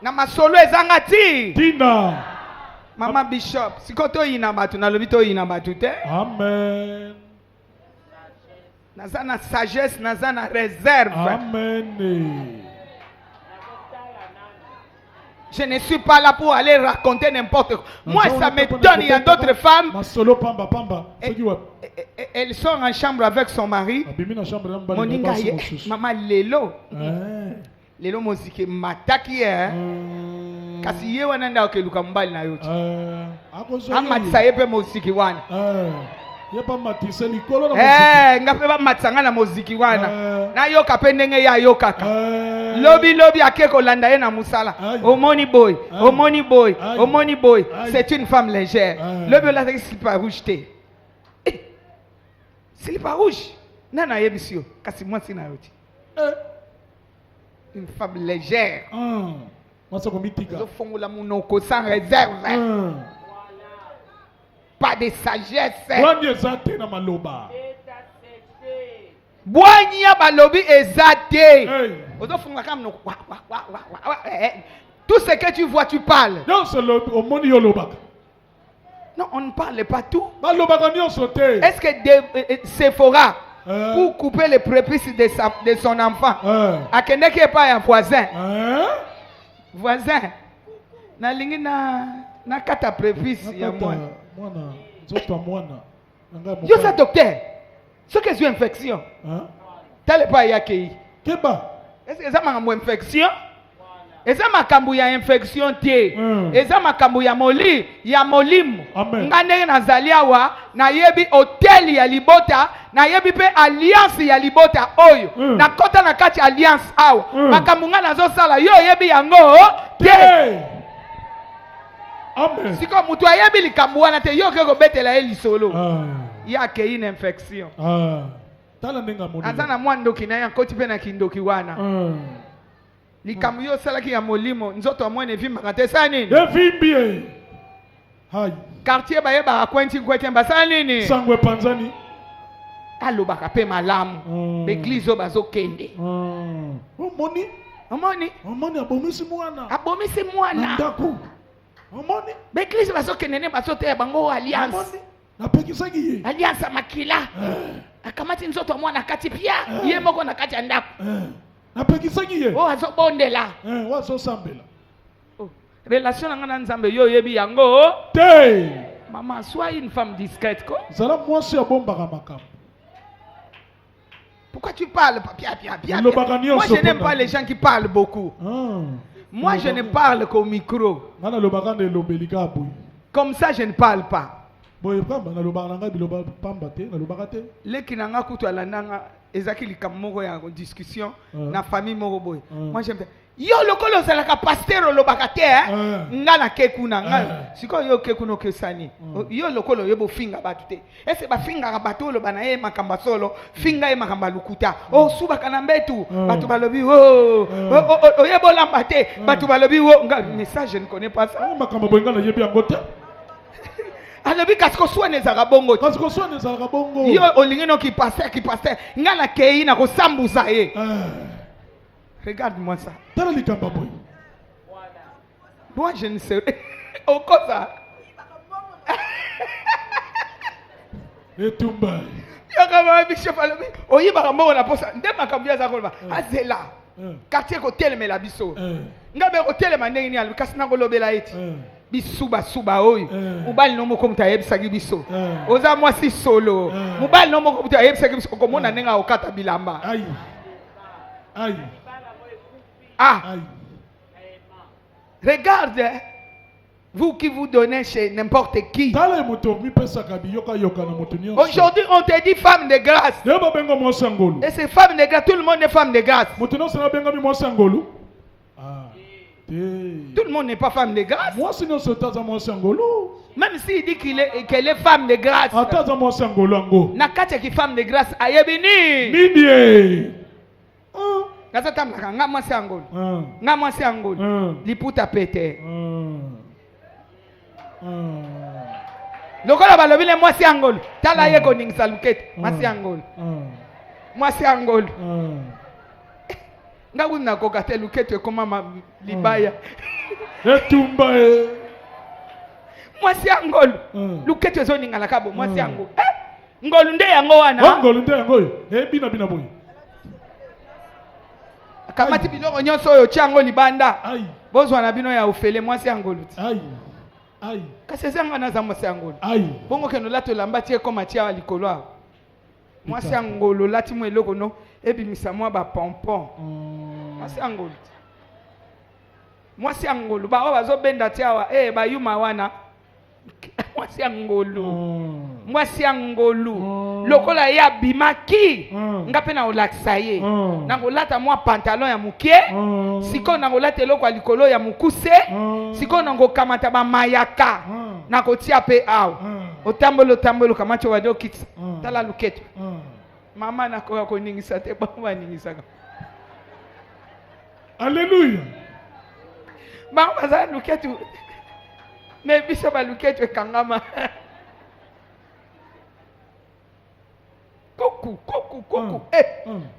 Na masolo ezanga ti. Tina. Mama Bishop, sikoto ina batu na lobito ina batu te. Amen. Naza na sagesse, naza na réserve. Amen. Je ne suis pas là pour aller raconter n'importe quoi. Moi, ça m'étonne, il y a d'autres femmes. Elles sont en chambre avec son mari. Moninga Maman Lelo. Lelo mozike mataki kasi ye wana nda okeluka mbali na yote. Amatisa yepe moziki wana. Ngape ba matsanga na moziki wana. Na yoka pe ndenge ya yokaka. Lobi akeko landa ye na musala. Omoni boy, omoni boy, omoni boy. C'est une femme légère. Lobi la teki slip rouge te. Slip rouge. Nana yebisio kasi moi sina yoti. Une femme légère. Zofongola munoko sans réserve. Pas de sagesse. Boigna balobi ezate. Tout ce que tu vois, tu parles. Non, on ne parle pas tout. Est-ce que Sephora, pour couper les prépuces de son enfant, à quelqu'un qui n'est pas un voisin, voisin, na lingi na kata prépuce ya moi. Yo sa docteur. Ce que c'est une infection. T'as pas yaki. Est-ce que ça m'a une infection? Et ça m'a kambu ya infection tie. Et ça m'a kambu ya moli, ya molim. Ngane na zaliawa na yebi hotel ya libota, na yebi pe alliance ya libota oyo. Na kota na kati alliance awa. Makambu ngana zo sala yo yebi yango tie. Amen. Si comme tu as yebi likambu wana te yo ke ko betela eli solo. Ya ke une infection. Azana mwandoki na ya koti pe na kindoki wana. Likambu yo salaki ya molimo nzoto amwene vimba kate sa nini? Devimbie. Hai. Quartier ba yeba akwenti kwete mbasa nini? Sangwe panzani. Aloba kape malamu. Beglizo bazokende. Omoni. Omoni. Omoni abomisi mwana. Abomisi mwana. Ndaku. Omoni. Beglizo bazokende ne bazote ya bango alliance. Omoni. Napekisaki ye. Alliance makila. Akamati nzoto wa mwana kati pia. Ye moko na kati ya ndaku. Napekisaki ye. Oh azobondela. Wazo sambela. Relation na ngana nzambe yo yebi yango. Te. Maman, sois une femme discrète quoi. Zala mwasi abombaka makambo. Pourquoi tu parles pia. Moi je n'aime pas les gens qui parlent beaucoup. Moi je ne parle qu'au micro. Comme ça je ne parle pas. Leki nanga kutu alandanga ezaki likamoko ya discussion na famille moko boy. Moi j'aime yo lokolo zalaka pasteur lobaka te nga na kekuna nga siko yo kekuno kesani yo lokolo yebo finga batu te ese ba finga batu lo bana ye makamba solo finga ye makamba lukuta suba kana mbetu batu balobi yebo lamba te batu balobi nga message je ne connais pas ça makamba boyenga na yebi angote alobi kasiko soine ezalaka bongo yo olingi no ki pasteur nga na kei na kosambusa ye. Regarde-moi ça. Moi, je ne sais pas. Au cosa. Et tout bas. Azela. Quartier hôtel mais la biso. Ngabe hôtel manengi ni alu kasina ko lobela eti. Bisuba suba oyo. Mubali no moko muta yebisaki biso. Oza mwasi solo. Mubali no moko muta yebisaki biso komona nenga okata bilamba. Aïe. Aïe. Aïe. Regarde, vous qui vous donnez chez n'importe qui. Aujourd'hui, on te dit femme de grâce. Et c'est femme de grâce. Tout le monde est femme de grâce. Tout le monde n'est pas femme de grâce. Même s'il dit qu'elle est femme de grâce. Nakati qui femme de grâce. Ayebini. Nga mwasi angolo. Nga mwasi angolo. Liputa pete. Lokola balobi le mwasi angolo. Tala ye ko ningisa lukete. Mwasi angolo. Mwasi angolo. nga kuna kokate luketo ekoma libaya etumba mwasi ya ngolu luketo ezoningana kabo mwasi ya ngolu ngolu nde yango wana ngolu nde yango bina bina boy kamati biloko nyonso oyo tiango libanda ai bozwa na bino ya ofele mwasi ya ngolu ai ai kasi ezanga naza mwasi ya ngolu ai bongo keno lato lamba tie koma tia likolo awa mwasi ya ngolu lati mo eloko no ebimisa mwa bapompon mwasi ya ngolu mwasi ya ngolu bao bazobenda tia awa bayuma wana mwasi ya ngolu mwasi ya ngolu lokola ya bimaki nga pe na olakisa ye na kolata mwa pantalon ya mukie siko na kolata eloko ya likolo ya mukuse siko na kokamata bamayaka na kotia pe awa otambolo kamati wade okitisa tala luketo mama nakoka koningisa te bango baningisaka alleluya bango bazala luketo me biso baluketo ekangama koku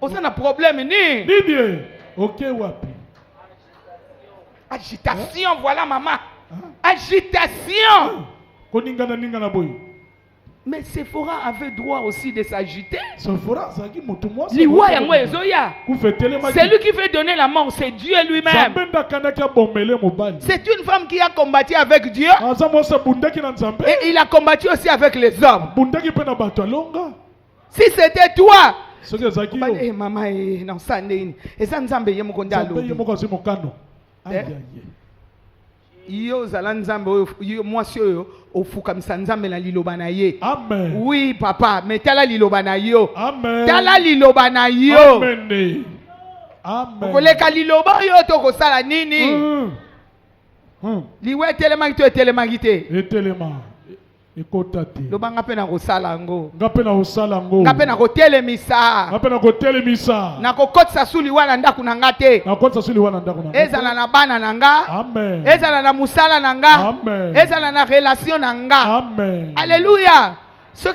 oza na problème nini ok wapi agitation voilà maman agitation koningana boy. Mais Sephora avait droit aussi de s'agiter. Sephora, c'est lui qui fait donner la mort, c'est Dieu lui-même. C'est une femme qui a combattu avec Dieu. Et il a combattu aussi avec les hommes. Si c'était toi, maman, non, ça n'est yo zala nzambe yo mwasi oyo ofukamisa nzambe na liloba na ye. Amen. Oui papa, mais tala liloba na yo. Amen. Tala liloba na yo. Amen. Amen. Koleka liloba yo to kosala nini? Liwe telema to telema gite. Etelema. Ekotati. Lobanga pe na kosala ngo. Ngape na kosala ngo. Ngape na kotelemisa. Ngape na kotelemisa. Na kokotsa suli wana ndaku na ngate. Na kokotsa suli wana ndaku na ngate. Ezala na bana na nga. Amen. Ezala na musala na nga. Amen. Ezala na relation na nga. Amen. Alléluia. Ce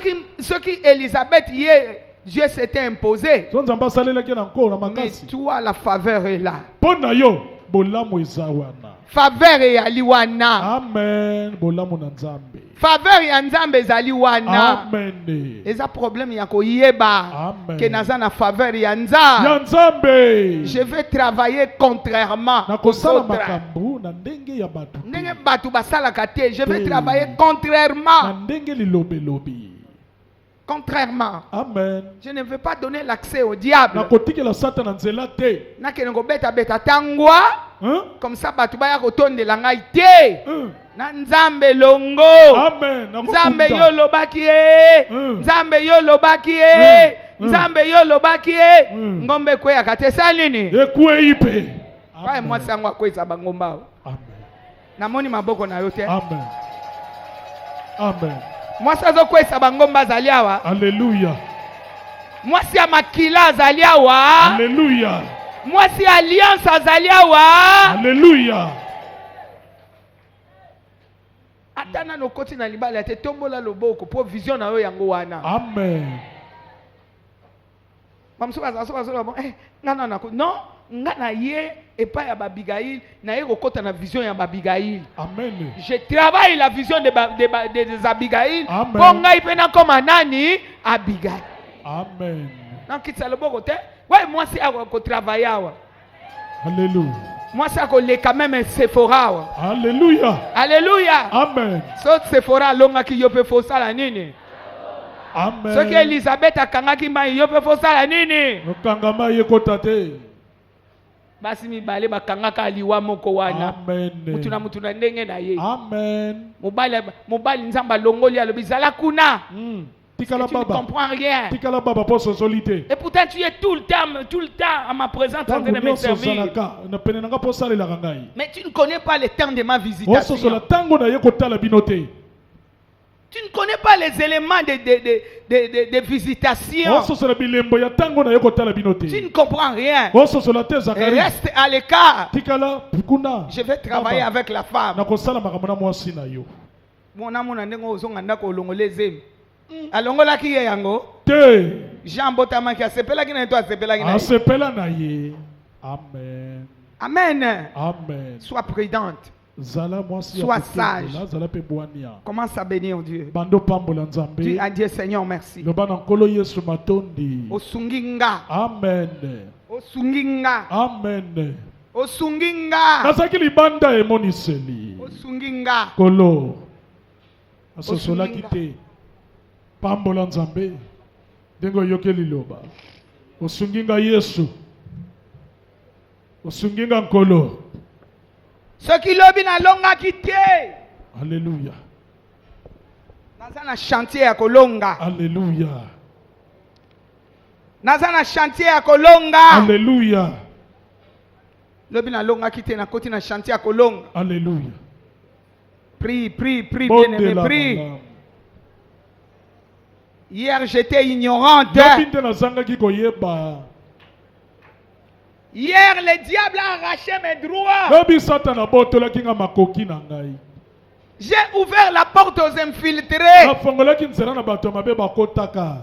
qui Élisabeth hier Dieu s'était imposé. Mais toi la faveur est là. Pona yo bolamu ezawana. Faveur ya liwana. Amen. Bolamu na nzambe. Faveur ya nzambe ezali wana. Amen. Eza problème ya koyeba. Amen. Que naza na faveur ya nzambe. Ya nzambe. Je vais travailler contrairement aux autres. Na ndenge ya batu. Ndenge batu basalaka te. Je vais travailler contrairement. Na ndenge lilobelobi. Contrairement. Amen. Je ne veux pas donner l'accès au diable. Na kotiki la satan na nzela te. Na kengo beta tangwa. Comme ça batu baya kotonde la ngai te. Na nzambe longo. Amen. Nzambe yo lobaki e. Nzambe yo lobaki e. Nzambe yo lobaki e. Ngombe kwe akatesa nini? Ekwe ipe. Kwa mwasi yangu akweza bangomba. Amen. Namoni maboko na yote. Amen. Amen. Mwasi azokwesa bangomba zaliawa. Alléluia. Mwasi ya makila zaliawa. Alléluia. Mwasi alliance azaliawa. Alléluia. Atana no koti na libala ate tombola loboko po vision na yo yango wana. Amen. Mamsuka zasoka bon ngana na non ngana ye epa ya Abigail na ye kokota na vision ya Abigail. Amen. Je travaille la vision des Abigail. Amen. Pour ngai pena comme nani Abigail. Amen. Donc kitsa loboko te. Ouais moi c'est à ko travailler awa. Alléluia. Moi c'est à ko le quand même Sephora wa. Alléluia. Alléluia. Amen. So Sephora longa ki yo pe fosa la nini? Amen. Ce que Elisabeth akangaki mai yo pe fosa la nini? Okangama yekota te. Basi mibale bakangaka liwa moko wana. Amen. Mutu na ndenge na ye. Amen. Mobali nzamba longoli alobi zala kuna. Tikala tu ne baba. comprends rien. Tikala baba pour solité. Et pourtant tu es tout le temps à ma présence en train de me servir. Mais tu ne connais pas le temps de ma visitation. Tu ne connais pas les éléments de visitation. Tu ne comprends rien. Reste à l'écart. Je vais travailler avec la femme. Mon amour n'a pas de alongola ki ye yango te Jean Botama ki asepela ki na to asepela ki na asepela na ye Amen. Amen. Amen. Sois prudente. Zala mwasi ya Sois kutembola, sage. zala pe bwania. Commence à bénir Dieu. Bando pambola Dis nzambe. à Dieu, Seigneur, merci. Loba na nkolo Yesu matondi. Osunginga. Amen. Osunginga. Amen. Osunginga. Nazaki libanda emoniseli. Osunginga. Kolo. Asosolaki Osunginga. te. Pambola nzambe. Dengo yoke liloba. Osunginga Yesu. Osunginga nkolo. Ce qui lobi na longa quitté. Alléluia. Naza na chantier ya kolonga. Alléluia. Naza na chantier ya kolonga. Alléluia. Lobi na longa quitté na koti na chantier ya kolonga. Alléluia. Prie, prie, prie, bien-aimé, Bondela prie. malamu. Hier, j'étais ignorante. Yoki nde nazangaki koyeba. Hier, le diable a arraché mes droits. Lobi satana botolaki nga makoki na ngai. J'ai ouvert la porte aux infiltrés. Nafongolaki nzela na bato ya mabe bakotaka.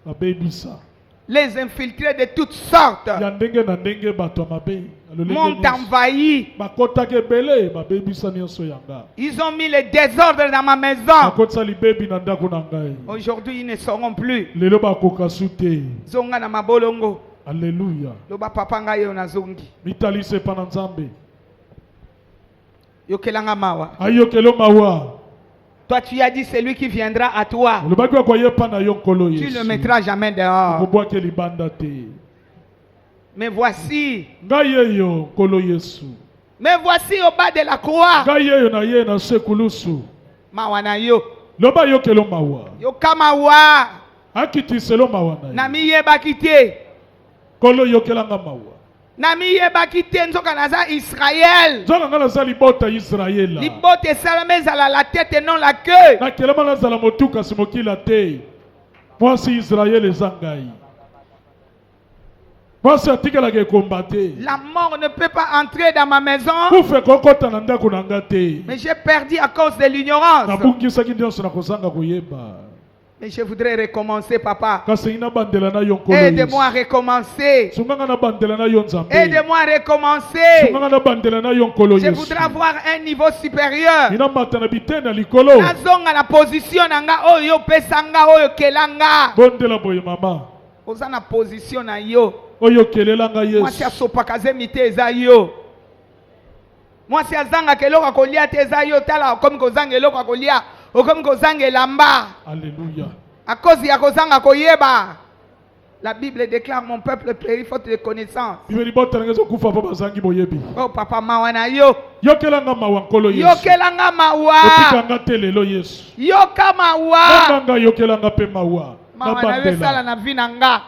Babebisa. Les infiltrés de toutes sortes Ya ndenge na ndenge bato ya mabe. Alolenge m'ont nyonso. envahi. Bakotaka ebele babebisa nyonso yanga. Ils ont mis le désordre dans ma maison. Bakotisa libebi na ndako na ngai. Aujourd'hui, ils ne seront plus. Lelo bakoka su te. Zonga na mabolongo. Alléluia. Loba papa nga yo na zongi. Mitalise epa na nzambe. Yokelanga mawa. Ayokelo mawa. Toi, tu as dit celui qui viendra à toi. Olobaki wakoyepa na yo nkolo Tu Yesu. ne le mettras jamais dehors. Kobwaki libanda te. Mais voici. Ngai yeyo nkolo Yesu. Mais voici au bas de la croix. Ngai yeyo na ye na sekulusu. Mawa na yo. Loba yokelo mawa. Yokamawa. Akitiselo mawa na ye. Nami yeba kite. Nkolo yokelanga mawa. Nami yeba kite nzoka naza Israël. Nzonga nga nazala libota Israela. Libote salame zala la tête et non la queue. Nakelema nazala motuka si mokila te. Mwasi Israel eza ngai. Mwasi atikelaka ekomba te. La mort ne peut pas entrer dans ma maison. Kufa kokota na ndako na nga te. Mais j'ai perdu à cause de l'ignorance. Nabungisaki nyonso na kozanga koyeba. Mais je voudrais recommencer, papa. Kasi na bandela na yo nkolo Aide-moi à Yesu. recommencer. Sunganga na bandela na yo nzambe. Aide-moi à recommencer. Sunganga na bandela na yo nkolo Je Yesu. voudrais avoir un niveau supérieur. Ina mata na bitene na likolo. Nazonga na position nanga oyo pesanga oyo kelanga. Bondela boye mama. Oza na position na yo. Oyo kelelanga Moi si Yesu. asopakaze mite eza yo. Moi si azanga keloko kolia te eza yo tala comme kozanga eloko kolia. Comme kozanga elamba. Alléluia. À cause ya kozanga koyeba. La Bible déclare mon peuple périt faute de connaissance. Bibeli bota ngezo kufa po bazangi boyebi. Oh papa mawa na yo. Yokelanga mawa nkolo Yesu. Yokelanga mawa. Otikanga te lelo Yesu. Yoka mawa. Nanga yokelanga pe mawa. Na Mawa na yo sala bandela. na vina nga.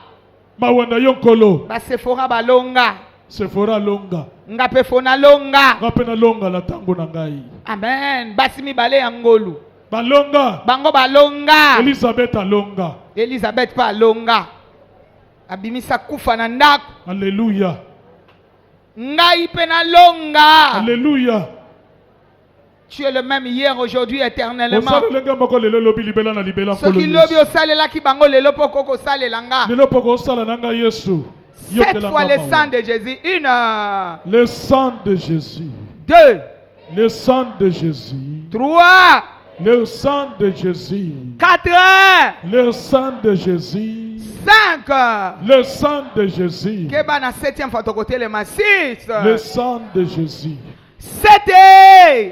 Mawa na yo nkolo. Ba Sephora balonga. Sephora longa. Nga pe fona longa. Ngape na longa la tango na ngai. Amen. Basi mibale ya ngolu. Balonga. Bango balonga. Elisabeth alonga. Elisabeth pa longa. Abimisa kufa na ndako. Alléluia. Ngai pe na longa. Alléluia. Tu es le même hier, aujourd'hui, éternellement. Osala lenga moko lelo lobi libela na libela Ce qui lobi osalela ki bango lelo poko ko salelanga. Lelo poko osala nanga Yesu. 7 fois le sang de Jésus. 1, Le sang de Jésus. 2, Le sang de Jésus. 3, Le sang de Jésus. 4, Le sang de Jésus. 5. Le sang de Jésus. Keba na 7e fois tokote le ma 6. Le sang de Jésus. 7.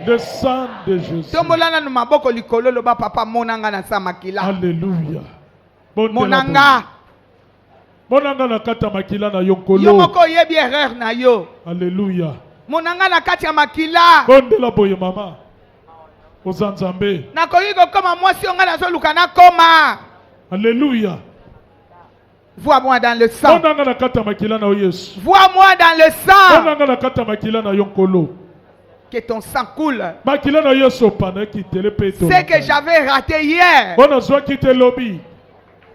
Le sang de Jésus. Tombolana no maboko likolo loba papa monanga na samakila. Alléluia. Monanga. Monanga na kata makila na Yo yonkolo. moko yebi erreur na yo. Alléluia. Monanga na kati ya makila. Bondela boye mama. Ozanzambe. Nakoki kokoma mwasi onga nazoluka nakoma. Alléluia. Vois-moi dans le sang. Monanga na kata makila na Yesu. Vois-moi dans le sang. Monanga na kata makila na yonkolo. Que ton sang coule. Makila na Yesu pana kitele peto. Ce que j'avais raté hier, Bona zwa kite lobi.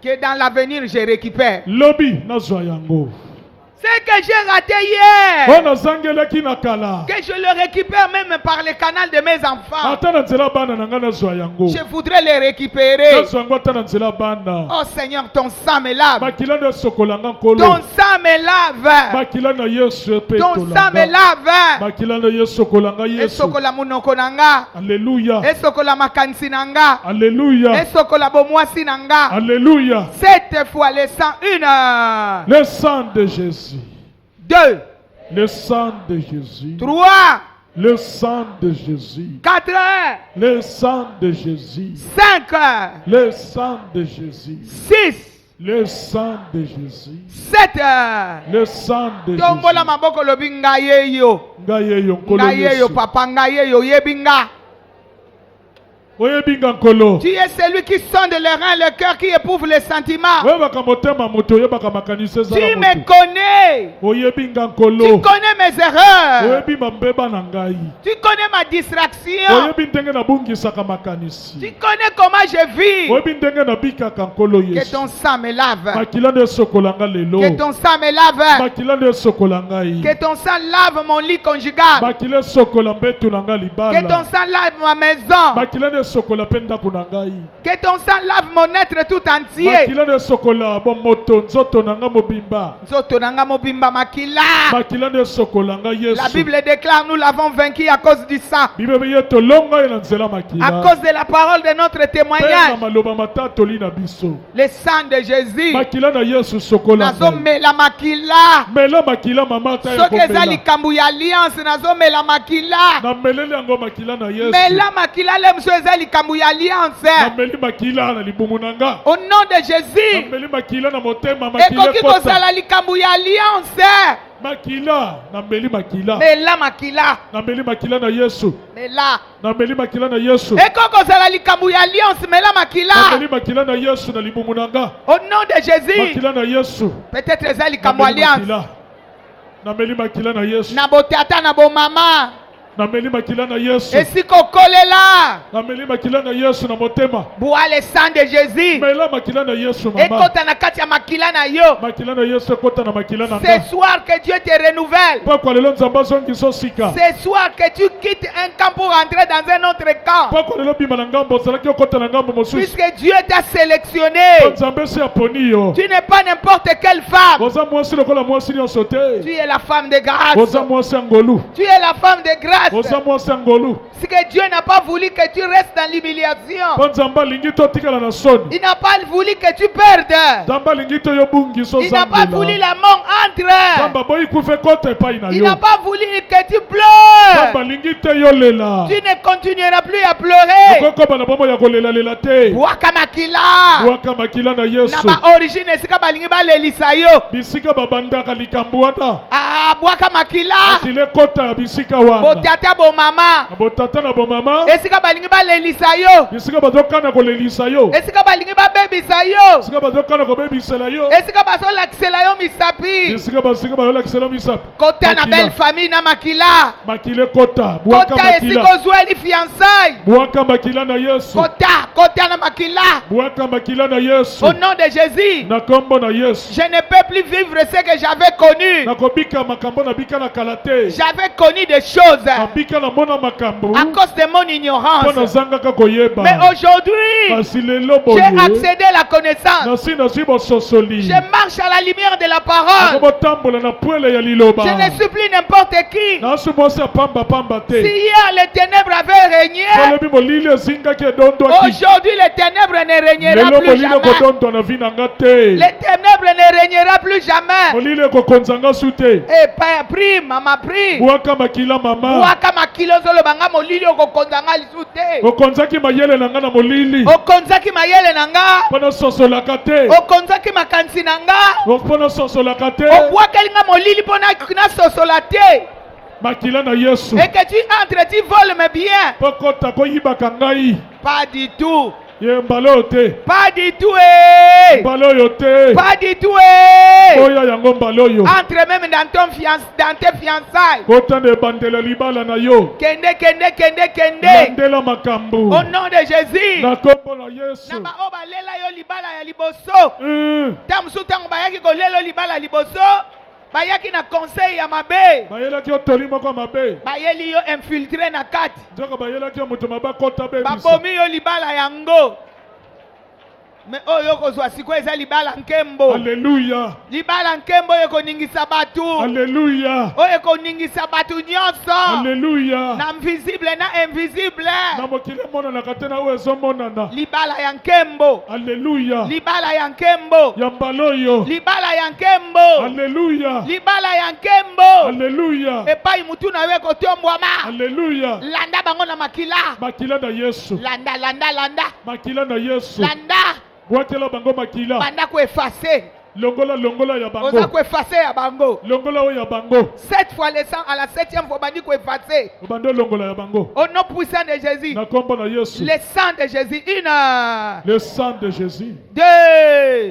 que dans l'avenir je récupère. Lobi na zwa yango. Ce que j'ai raté hier, oyo nazangelaki na kala que je le récupère même par le canal de mes enfants. ata na nzela bana na ngai nazwa yango Je voudrais les récupérer. nazwa yango ata na nzela bana Oh Seigneur, ton sang me lave. makila nde esokola nga nkolo Ton sang me lave. makila na yesu Ton sang me epetolanga lave. makila nde yesokola nga yesu Esokola munoko nanga. alleluya Esokola makanisi nanga. alleluya Esokola bomwasi nanga. alleluya Cette fois les 101. le sang de Jésus 2, le sang de Jésus 3, le sang de Jésus 4, le sang de Jésus 5, le sang de Jésus 6, le sang de Jésus 7. le sang de Tombola Jésus maboko lobi ngayeyo. ngai yeyo nkolo Ngayeyo yesu papa ngayeyo yebinga. oyebi nga nkolo Tu es celui qui sonde le rein, le cœur, qui éprouve les sentiments. oyebaka motema moto oyebaka makanisi Tu ezala me moto connais. oyebi nga Tu nkolo connais mes erreurs. oyebi mambeba na ngai Tu connais ma distraction. oyebi ndenge nabungisaka makanisi Tu connais comment je vis. oyebi ndenge nabikaka nkolo Que yesu ton sang me lave. makila nde esokola nga lelo Que ton sang me lave. makila nde esokola ngai Que ton sang lave mon lit conjugal. makila esokola mbetu na nga Que ton libala sang lave ma maison. makila nde esokola mpe ndako na ngai Que ton sang lave mon être tout entier. makila nde esokola bomoto nzoto na nga mobimba Nzoto nanga mobimba makila. makila nde esokola nga La yesu Bible déclare nous l'avons vaincu à cause du sang. bible ye tolonga ye na nzela À makila cause de la parole de notre mpe na témoignage. maloba matatoli na biso Le sang de Jésus. makila na yesu sokola ngai Nazomela makila. mela makila mama ata ya Soki eza komela likambo ya alliance nazomela makila. nameleli yango makila na yesu Mela makila le mosusu eza likambo ya alliance. nameli makila na libumu na nga Au nom de Jésus. nameli makila na motema makila Ekoki ekota kozala likambo ya alliance. makila nameli makila Mela makila. nameli makila na yesu Mela. nameli makila na yesu Ekoki kozala likambo ya alliance. Mela makila. nameli makila na yesu na libumu na nga Au nom de Jésus. makila na yesu Peut-être eza likambo alliance. nameli makila na yesu Na botata na bomama. nameli makila na yesu Esika okolela. nameli makila na yesu na motema Bois le sang de Jésus. mela makila na yesu mama Ekota na kati ya makila na yo. makila na yesu ekota na makila na Ce nga soir que Dieu te renouvelle. pokwa lelo nzambe azongisa osika Ce soir que tu quittes un camp pour entrer dans un autre camp. pokwa lelo bima na ngambo ozalaki okota na ngambo mosusu Puisque Dieu t'a sélectionné. po nzambe esi aponi yo Tu n'es pas n'importe quelle femme. oza mwasi lokola mwasi nyonso Tu te es la femme de grâce. oza mwasi ya ngolu Tu es la femme de grâce. oza mwasi ya ngolu C'est que Dieu n'a pas voulu que tu restes dans l'humiliation. po nzambe alingi totikala na soni Il n'a pas voulu que tu perdes. nzambe alingi toyo bungiso Il n'a pas voulu ozambela la mort entre. nzambe aboyi kufa ekota epai na Il yo n'a pas voulu que tu nzambe pleures. alingi te yo lela Tu ne continueras plus à pleurer. okokoba na bomo ya kolelalela te Bwaka makila. bwaka makila na Na yesu ba origine esika balingi balelisa yo. bisika babandaka likambo wana Ah, bwaka makila. asili ekota ya bisika wana Botata bo mama. na botata na bomama Esika balingi balelisa yo. bisika bazokana kolelisa yo Esika balingi babebisa yo. bisika bazokana kobebisela yo Esika bazolakisela yo misapi. bisika bazolakisela misapi Kota na belle famille na makila. makila ekota bwaka Kota esika makila ozweli fiançailles. bwaka makila na yesu Kota na makila. bwaka makila na yesu Au nom de Jésus. na kombo na yesu Je ne peux plus vivre ce que j'avais connu. nakobika makambo nabika na kala te J'avais connu des choses nabika na mona makambo à cause de mon mpo ignorance. nazangaka koyeba Mais aujourd'hui, kasi lelo j'ai boye accédé à la connaissance. nasi nazwi bososoli Je marche à la lumière de la parole. nakobotambola na pwele ya liloba Je ne suis plus n'importe qui. nasu mwasi ya pambapamba Si te hier les ténèbres avaient régné, olobi molili ezingaki edondwaki aujourd'hui les ténèbres ne régnera lelo plus molili jamais. ekodondwa na vi na nga te Les ténèbres ne régnera plus jamais. molili ekokonzanga su te Et prie, maman, prie. bwaka makila mama Waka makilo zolo banga molili okokonzanga lisute. okonzaki mayele na nga na molili Okonzaki mayele nanga. mpo nasosolaka te Okonzaki makansi nanga. mpo nasosolaka te Obwakeli nga molili mpona nasosola te. makila na yesu Et que tu entres, tu voles mes biens. mpo kota koyibaka ngai Pas du tout. ye mbala oyo te Pas du tout. Eh. mbala oyo te Pas du tout. Eh. oya yango mbala oyo Entre même dans tes fiançailles. kota na ebandela libala na yo Kende. landela makambo Au nom de Jésus. na kombo na yesu Na ba obalela yo libala ya liboso. Tamusu tango bayaki kolela yo libala ya liboso. bayaki na conseil ya mabe, bayelaki yo toli moko mabe, bayeli yo infiltré na kati, nzoko bayelaki yo moto mabe akota bebisa, babomi yo libala yango. Mais oyo kozwa siko eza libala nkembo. Alléluia. Libala nkembo oyo koningisa batu. Alléluia. Oyo koningisa batu nyonso. Alléluia. Na invisible na invisible. Na mokili mona na katena oyo ezomonana. Libala ya nkembo. Alléluia. Libala ya nkembo. Ya mbaloyo. Libala ya nkembo. Alléluia. Libala ya nkembo. Alléluia. Epai mutu na we kotombwama. Alléluia. Landa bango na makila. Makila na Yesu. Landa landa landa. Makila na Yesu. Landa. Bwakela bango makila. Banda ko effacer. Longola longola ya bango. Oza ko effacer ya bango. Longola o ya bango. 7 fois les 100 à la 7e fois bandi ko effacer. Bando longola ya bango. Au nom puissant de Jésus. Na kombo na Yesu. Le sang de Jésus. 1. Le sang de Jésus. 2.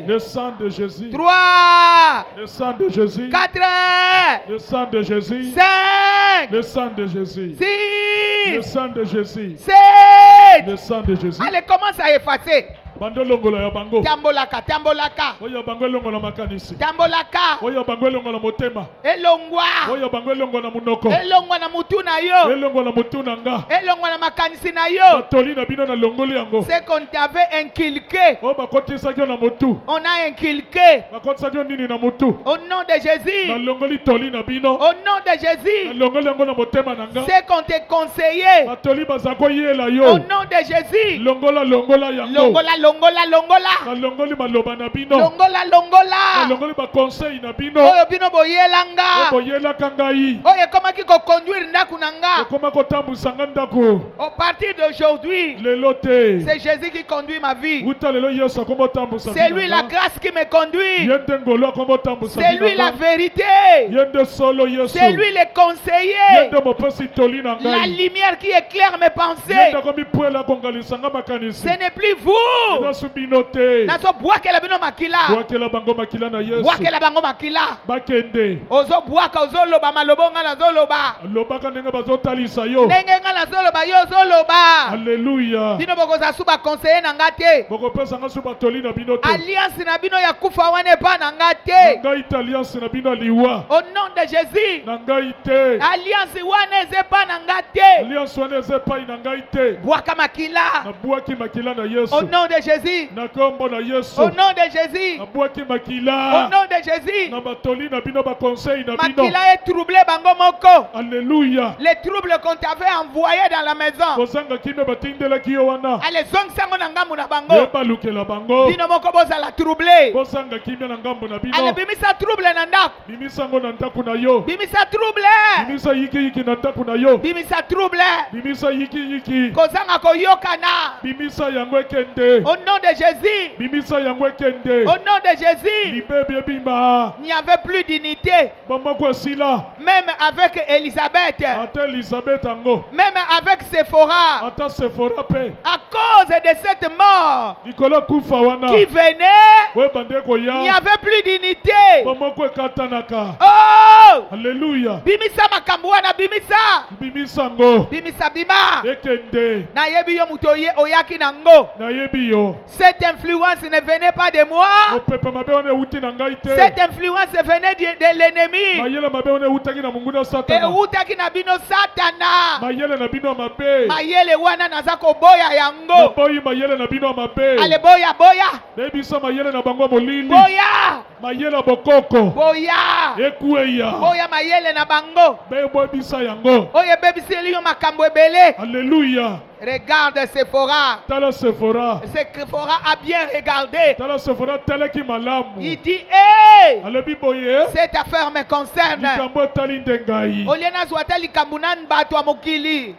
Le sang de Jésus. 3. Le sang de Jésus. 4. Le sang de Jésus. 5. Le sang de Jésus. 6. Le sang de Jésus. 7. Le sang de Jésus. Allez, commence à effacer. Bando longola ya bango. Tambolaka, tambolaka. Oyo bango longola makanisi. Tambolaka. Oyo bango longola motema. Elongwa. Oyo bango longola munoko. Elongwa na mutu na yo. Elongola mutu na nga. Elongwa na makanisi na yo. Batoli na bino na longoli yango. C'est qu'on t'avait inculqué. O bakotisaki yo na mutu. On a inculqué. Bakotisaki yo nini na mutu. Au nom de Jésus. Na longoli toli na bino. Au nom de Na Jésus. longoli yango na motema na nga. C'est qu'on t'est conseillé. Batoli bazako yela Au yo. nom de Jésus. Longola longola yango. Longola, longola, longola. Na longoli maloba na bino. Longola, Na longola. longoli ba conseil na bino. Oyo bino boyelanga. Boyelaka ngai. Oyo komaki ko conduire ndaku nanga. Okoma kotambusa nga ndako. Au partir d'aujourd'hui, Lelo te. c'est Jésus qui conduit ma vie. Uta lelo Yesu akomo tambusa. C'est lui la grâce qui me conduit. Yende ngolo akomo tambusa. C'est lui la vérité. Yende solo Yesu. C'est lui le conseiller. Yende mopesi toli na La ngai. lumière qui éclaire mes pensées. Yende komi puela kongalisa nga makanisi. Ce n'est plus vous. Nasu bino te. Nazo bwakela bino makila. Bwakela bango makila na Yesu. Bwakela bango makila. Bakende. Ozo bwaka ozo loba malobo nga nazo loba. Lobaka ndenge bazotalisa yo. Ndenge nga nazo loba yo zo loba. Alléluia. Bino bokoza suba conseiller na nga te. Bokopesa nga su batoli na bino te. Alliance na bino ya kufa wane pa na nga te. Na ngai te alliance na bino liwa. Au nom de Jésus. Na ngai te. Alliance wane eze pa na nga te. Alliance wana eza epai na ngai te. Bwaka makila. Nabwaki makila na Yesu. Au nom de Jésus. Na kombo na Yesu. Au nom de Jésus. Nabwaki Au makila. nom de Jésus. Na batoli na bino ba conseil na bino. Makila est troublé bango moko. Alléluia. Les troubles qu'on t'avait envoyés dans la maison. Kozanga kimbe batindelaki yo wana. Allez, zong sango na ngambu na bango. Yebalukela bango. Bino moko boza la troublé. Kozanga kimbe na ngambo na bino. Allez, bimisa trouble na ndako. Bimisa ngo na ndako na yo. Bimisa trouble. Bimisa yiki na ndako na yo. Bimisa trouble. Bimisa yiki. Kozanga koyokana. Bimisa yango ekende. Au nom de Jésus. Bimisa yango ekende. Au nom de Jésus. Libebi ebima. Il n'y avait plus d'unité. Bamako esila. Même avec Elisabeth. Ata Elisabeth ango. Même avec Sephora. Ata Sephora pe. À cause de cette mort Nicolas kufa wana. qui venait, We bande ko il n'y ya. avait plus d'unité. Bamako ekatanaka. Oh! Alléluia. Bimisa makambo wana bimisa. Bimisa ngo. Bimisa bima. Ekende. Na yebi yo muto oyaki nango. Nayebi yo. Cette influence ne venait pas de moi. Opepe mabe wana euti na ngai te. Cette influence venait de l'ennemi. Mayele mabe wana eutaki na mungu na Et Satana. utaki na bino satana. Mayele na bino mabe. Mayele wana naza koboya yango. Naboyi mayele na bino mabe. Ale boya boya. Nebisa mayele na bango molili. Boya. Mayele bokoko. Boya. Ekueya. Boya mayele na bango. Bebo bisa yango. Oye bebiseli yo makambo ebele. Alléluia. Regarde Sephora. Tala Sephora. Sephora a bien regardé. Tala Sephora teleki malamu. Il dit, hey, Alebi boye. cette affaire me concerne. Likambo tali ndengai. Olie nazwa te likambo na bato ya mokili.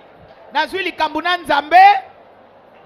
Nazwi likambo na Nzambe,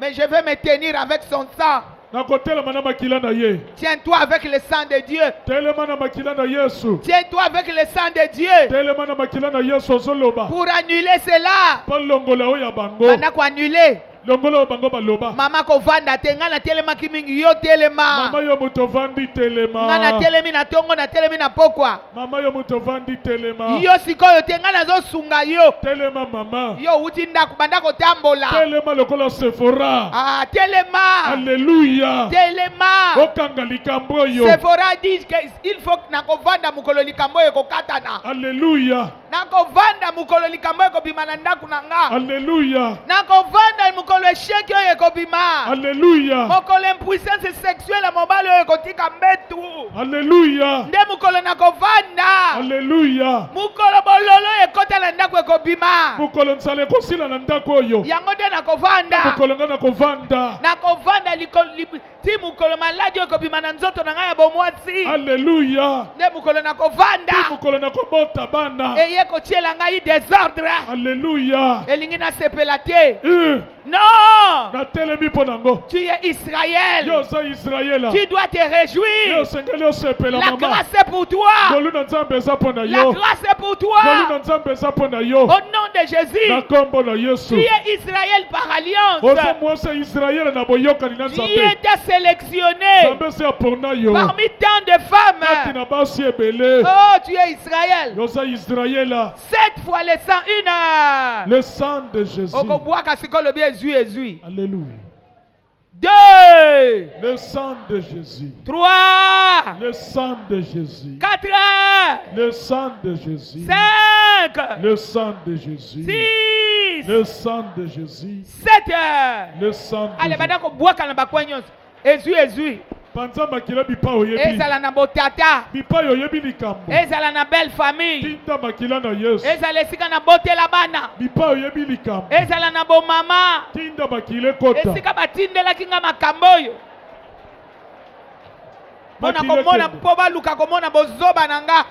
mais je vais me tenir avec son sang. Nakotelema na makila na ye. Tiens-toi avec le sang de Dieu. Telema na makila na Yesu. Tiens-toi avec le sang de Dieu. Telema na makila na Yesu ozoloba. Pour annuler cela. Palongola oya bango. Banda ko annuler. longolo bango baloba mama kovanda te nga na telemaki mingi yo telema mama yo moto vandi telema nga na telemi na tongo na telemi na pokwa mama yo moto vandi telema yo sikoyo te nga nazosunga yo telema mama yo uti ndako banda kotambola telema lokola Sephora telema alléluia telema okanga likambo yo Sephora dit qu'il faut na kovanda mukolo likambo ekokatana alléluia na kovanda mukolo likambo ekobima na ndako na nga alléluia na kovanda mukolo esheki oyo ekobima alléluia mokolo impuissance sexuelle mobali oyo ekotika mbetu alléluia nde mukolo na kovanda alléluia mukolo bololo ekota na ndako ekobima mukolo nsala ekosila na ndako oyo yango nde na kovanda mukolo nga na kovanda ti mukolo maladi oyo ekobima na nzoto na ngai ya bomwasi alléluia nde mukolo na kovanda ti mukolo na kobota bana eye kotiela ngai désordre alléluia elingi nasepela te non natelemi mpo nango tu es Israël yo oza Israela tu dois te yo réjouir osengeli osepela la mama grâce est pour toi ngolu na nzambe eza mpo na la yo grâce est pour ngolu toi na nzambe eza mpo na yo au nom de Jésus na kombo na yesu tu es Israël par alliance oza mwasi ya Israele na boyokani na tu nzambe étais sélectionné nzambe se apona yo parmi tant de kati femmes na basi ebele oh tu es Israël yo oza Israela 7 fois le sang une heure le sang de Jésus okobwaka sikolo bien ezwi alléluia 2 le sang de Jésus 3 le sang de Jésus 4 le sang de Jésus 5 le sang de Jésus 6 le sang de Jésus 7 le sang de ale Jésus banda kobwaka na bakwa nyonso ezwi panza makila bipai oyebi ezala na botata bipai oyebi likambo ezala na belle famille tinda makila na Yesu ezala esika na botela bana bipai oyebi likambo ezala na bomama tinda makila ekota esika batindelaki nga makambo oyo mpona Makila komona ekende. mpo baluka komona bozoba na nga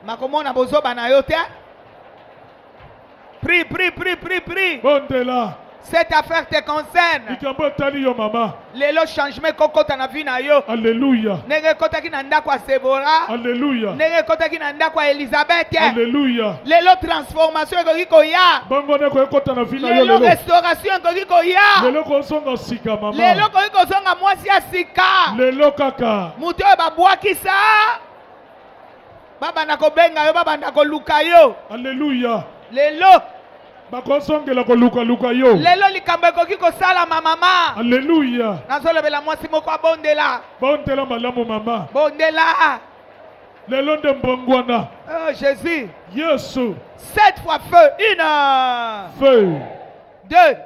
makomona bozoba na yo te prie bondela cette affaire te concerne likambo etali yo mama lelo changement ekokota na vi na yo alléluia ndenge ekotaki na ndako ya Sebora alléluia ndenge ekotaki na ndako ya Elizabeth alléluia lelo transformation ekoki koya bongo ndeko ekota na vi na yo lelo lelo restauration ekoki koya lelo kozonga sika mama lelo ekoki kozonga mwasi ya sika lelo kaka moto oyo babwakisa babanda kobenga yo babanda koluka yo alléluia lelo bakozongela kolukaluka yo lelo likambo ekoki kosalama mama alléluia nazolobela mwasi moko abondela bondela malamu mama bondela lelo nde mbongwana oh Jésus yesu 7 fois feu 1 feu 2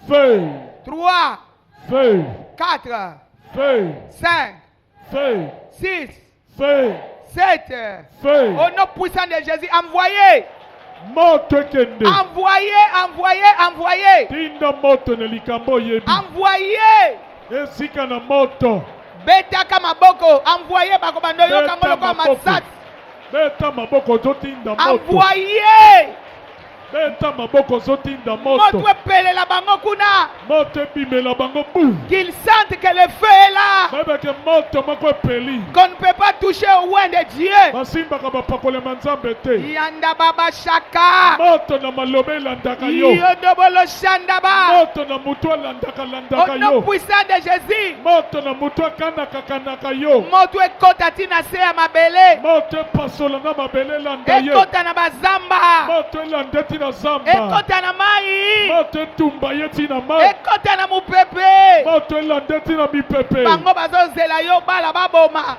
feu 3 feu 4 feu 5 feu 6 feu 7 feu au nom puissant de Jésus envoyez moto ekende envoyez tinda moto na likambo oyebi envoyez esika na moto betaka maboko envoyez bakobanda yoka ngo lokola masasi beta maboko ozotinda moto envoyez beta maboko ozotinda moto moto epelela bango kuna moto ebimela bango bu qu'ils sentent que le feu est là bayebake moto moko epeli qu'on ne peut pas toucher au oin de Dieu basimbaka bapakolema nzambe te yanda baba shaka moto na maloba elandaka yo yodobolo shandaba moto na mutu au alandaka nom yo puissant de Jésus moto na mutu akanaka yo moto ekota tina se ya mabele moto epasola na mabele elanda ye ekota na bazamba moto elanda tina zamba ekota na mai moto etumba ye tina mai ekota na mupepe moto elanda tina mipepe bango bazozela yo bala baboma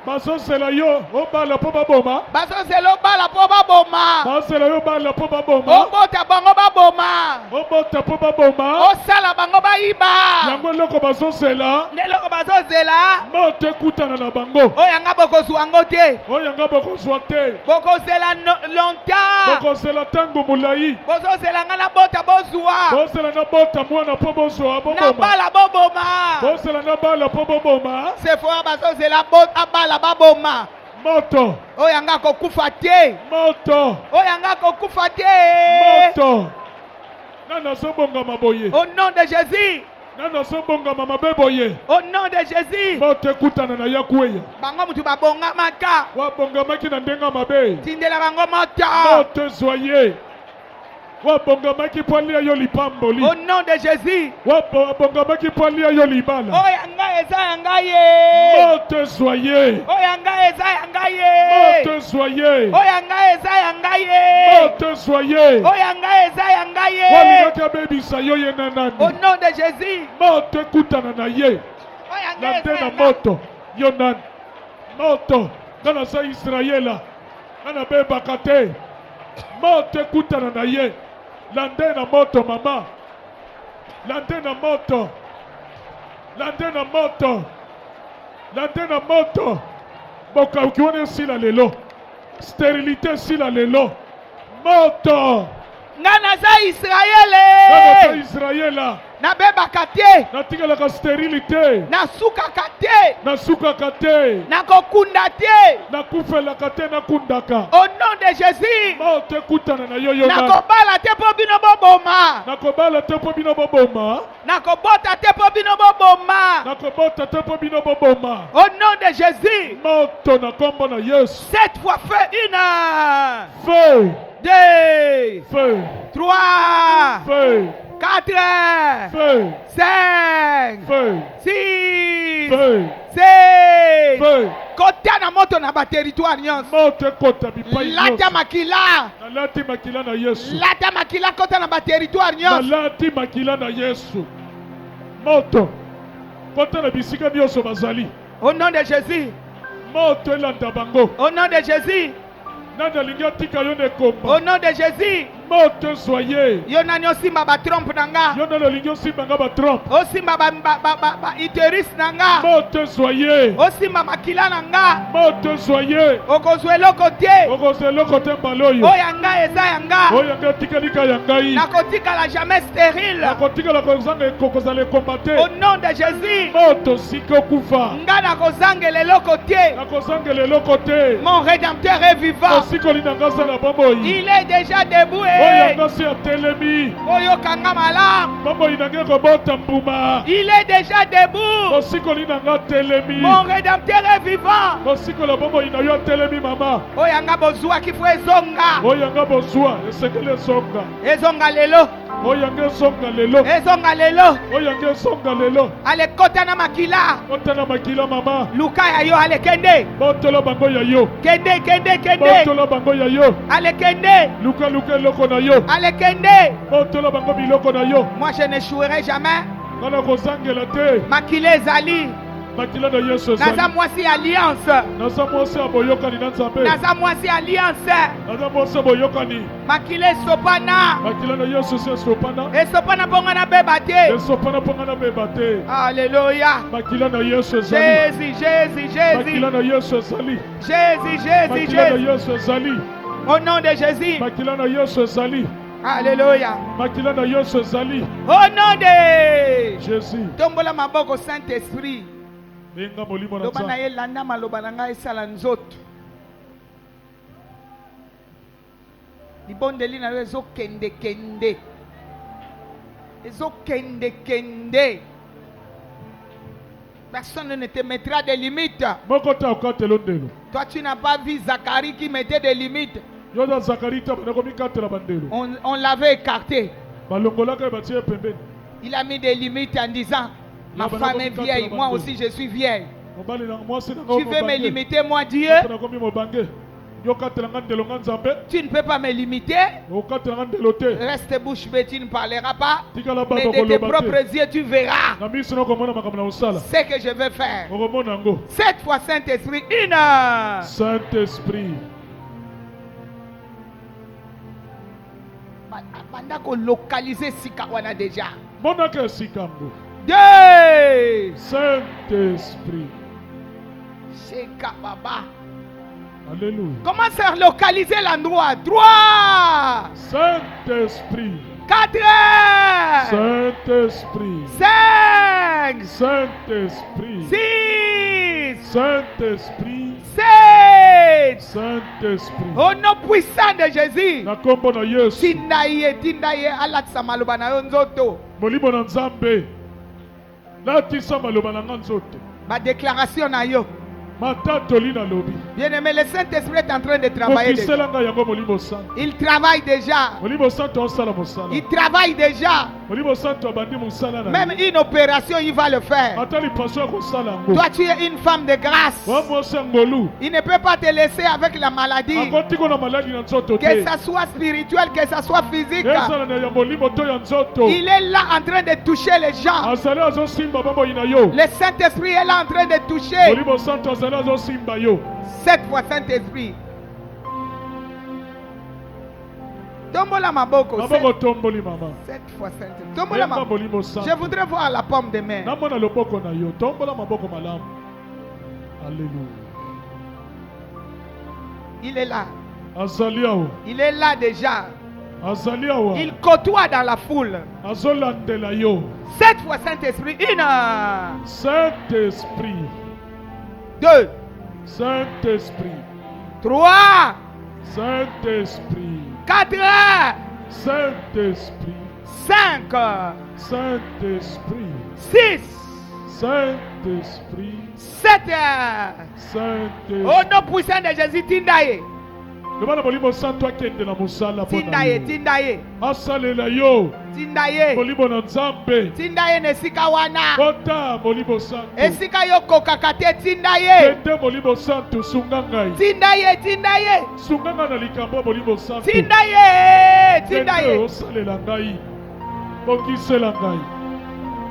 bazozela yo obala mpo baboma bazozela obala mpo baboma bazozela yo obala mpo baboma obota bango baboma obota mpo baboma osala bango bayiba yango eloko bazozela ndeloko bazozela moto ekutana na bango oyo yanga bokozwa yango te oyo yanga bokozwa te bokozela longtemps bokozela ntango molai bozozela nga na bota bozwa bozela na bota mwana mpo bozwa na boboma bala boboma bozela na bala mpo boboma sefoa bazozela abala baboma moto oyo yanga kokufa te moto oyo yanga kokufa te moto nani azobongama boye au nom de Jésus nani azobongama mabe boye au nom de Jésus moto ekutana na yakweya bango mutu babongamaka wabongamaki na ndenge mabe tindela bango moto moto ezwa ye Wabongamaki polia yo lipamboli. Au nom de Jésus. Wabongamaki polia yo libala. Oyanga eza yangaye. Mote soyez. Oyanga eza yangaye. Mote soyez. Oyanga eza yangaye. Mote soyez. Oyanga eza yangaye. Walingaka bebisa yo ye nanani. Au nom de Jésus. Mote kutana na ye. Oyanga eza Lande na yangaye. moto. Yo nan. Moto. Kana sa Israela. Kana bebaka te. Mote kutana na ye. Lande na moto mama. Lande na moto. Lande na moto. Lande na moto. Boka ukione sila lelo. Stérilité sila lelo. Moto. Ngana za Kana sa Israele. Israela. Na bebaka te. Natikalaka stérilité. Na sukaka te. Nasukaka te. Na kokunda te. Nakufelaka te nakundaka. Au nom de Jésus. Mote kutana na yo yo Na na. kobala te po bino boboma. Nakobala te po bino boboma. Na kobota te po bino boboma. Nakobota te po bino boboma. Au nom de Jésus. Moto na kombo na Yesu. 7 fois feu. 1, Feu. 2, Feu. 3, Feu. 4, Feu. 5, Feu. 6, Feu. 7. Feu. Kotia na moto na ba territoire nyonso. Moto kota bipai Lata nyonso. makila. Nalati makila na Yesu. Lata makila kota na ba territoire nyonso. Nalati makila na Yesu. Moto. Kota na bisika nyonso bazali. Au nom de Jésus. Moto elanda bango. Au nom de Jésus. Nanda linga tika yo ne komba. Au nom de Jésus. Moto soyez. Yo nani osimba ba trompe nanga. Yo nanda linga osimba nga ba trompe. Osimba ba uterus nanga. Moto soyez. Osimba makila nanga. Moto soyez. Okozwe eloko te. Okozelo kote mbaloyo. Oyo yanga eza yanga. Oyo yanga tikalika yangai. Nakotikala jamais stérile. Nakotikala kozanga kokozala kombate. Au nom de Jésus. Moto siko kufa. Nga nakozangela eloko te. Nakozanga eloko te. Mon rédempteur est vivant. Osiko linanga sala bomoi. Il est déjà debout. Oyo yanga si atelemi. Oyo kanga malamu. Bomoi nange kobota mbuma. Il est déjà debout. Osiko linanga telemi. Mon rédempteur est vivant. Osiko la bomoi na yo telemi mama. Oyanga bozwa kifu ezonga. Oyo yanga bozwa esekele songa. Ezonga lelo. Oyo yanga songa lelo. Ezonga lelo. Oyo yanga songa lelo. Ale kota na makila. Otana makila mama. Luka ya yo ale kende. Botolo bango ya yo. Kende kende kende. Botolo bango ya yo. Ale kende. Luka luka loko na yo. Ale kende. Botolo bango biloko na yo. Moi je n'échouerai jamais. Kana kozangela te. Makile ezali. Makila na Yesu ezali. Naza mwasi alliance. Naza mwasi aboyokani na Nzambe. Naza mwasi alliance. Naza mwasi aboyokani. Makile sopana. Makila na Yesu si esopana. Esopana ponga na beba te. Esopana ponga na beba te. Alléluia. Makila na Yesu ezali. Jésus, Jésus, Jésus. Makila na Yesu ezali. Jésus, Jésus, Makila na Jésus. Yesu ezali. Au nom de Jésus. Makila na Yesu ezali. Alléluia. Makila na Yesu ezali. Au nom de Jésus. Tombola maboko Saint-Esprit. Benga molimo na Loba na Nzambe. ye landa maloba na ngai esala nzoto. Libondeli na yo ezokende kende. Ezokende kende. Personne ne te mettra des limites. Moko ta okatelo ndelo. Toi tu n'as pas vu Zacharie qui mettait des limites. Yo da Zakari ta banako mikatela bandelo. On l'avait écarté. Balongolaka batie pembeni. Il a mis des limites en disant ma femme est vieille, moi aussi je suis vieille. Mobali na mwasi na Tu veux me limiter, moi Dieu? Nakomi mobange. Yo katela nga ndelo nga Nzambe. Tu ne peux pas me limiter. Okatela nga ndelo te. Reste bouche bée, tu ne parleras pas. Tikala Mais baba de tes koloba propres te. yeux, tu verras Na miso na komona makambo na osala. ce que je vais faire. Okomona ngo. Cette fois, Saint-Esprit, une. Saint-Esprit. Banda ko localiser sika wana déjà. Monaka sikambo. 2. Saint-Esprit. Sheka baba. Alléluia. Commence à localiser l'endroit. 3. Saint-Esprit. 4. Saint-Esprit. 5. Saint-Esprit. 6. Saint-Esprit. 7. Saint-Esprit. Au nom puissant de Jésus. Na kombo na Yesu. Tindaye alatisa maloba na yo nzoto. Molimo na Nzambe. Latisa maloba na nga nzoto. Ba déclaration na yo. Bien-aimé, le Saint-Esprit est en train de travailler déjà. Il travaille déjà. Il travaille déjà. Même une opération, il va le faire. Toi, tu es une femme de grâce. Il ne peut pas te laisser avec la maladie. Que ça soit spirituel, que ça soit physique. Il est là en train de toucher les gens. Le Saint-Esprit est là en train de toucher. Cette fois, Saint-Esprit. Tombola maboko. Cette fois, Saint-Esprit. Tombola maboko. Je voudrais voir la paume de main. Il est là. Il est là déjà. Il côtoie dans la foule. Cette fois, Saint-Esprit. Une. Saint-Esprit. 2. Saint-Esprit. 3. Saint-Esprit. 4. Saint-Esprit. 5. Saint-Esprit. 6. Saint-Esprit. 7. Saint-Esprit. Au nom puissant de Jésus, Tindaye. Tindaye, Tindaye. Asalela yo. Tindaye. Molimo na Nzambe. Tindaye nesika wana. Kota molimo santo. Esika yo kokakate Tindaye. Kende molimo santo sungangai. Tindaye, Tindaye. Sunganga na likambo molimo santo. Tindaye, Tindaye. Osalela ngai. Bokisela ngai.